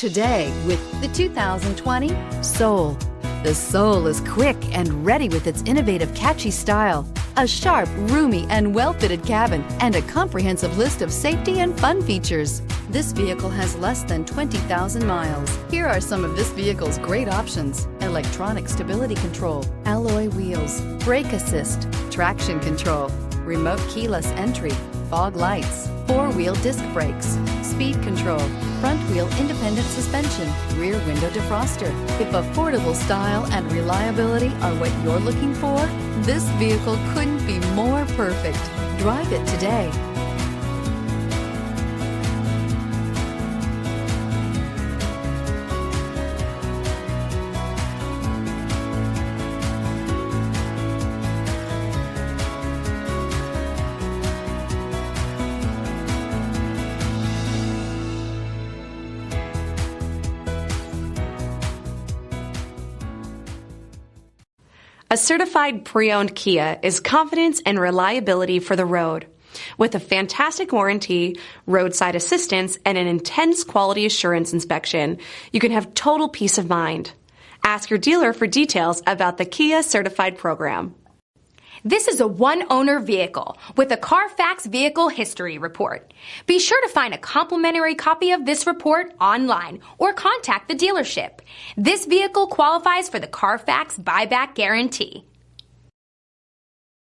Today with the 2020 Soul. The Soul is quick and ready with its innovative, catchy style, a sharp, roomy, and well-fitted cabin, and a comprehensive list of safety and fun features. This vehicle has less than 20,000 miles. Here are some of this vehicle's great options: electronic stability control, alloy wheels, brake assist, traction control, remote keyless entry, fog lights, four-wheel disc brakes, speed control, front wheel independent suspension, rear window defroster. If affordable style and reliability are what you're looking for, this vehicle couldn't be more perfect. Drive it today. A certified pre-owned Kia is confidence and reliability for the road. With a fantastic warranty, roadside assistance, and an intense quality assurance inspection, you can have total peace of mind. Ask your dealer for details about the Kia Certified program. This is a one-owner vehicle with a Carfax Vehicle History Report. Be sure to find a complimentary copy of this report online or contact the dealership. This vehicle qualifies for the Carfax Buyback Guarantee.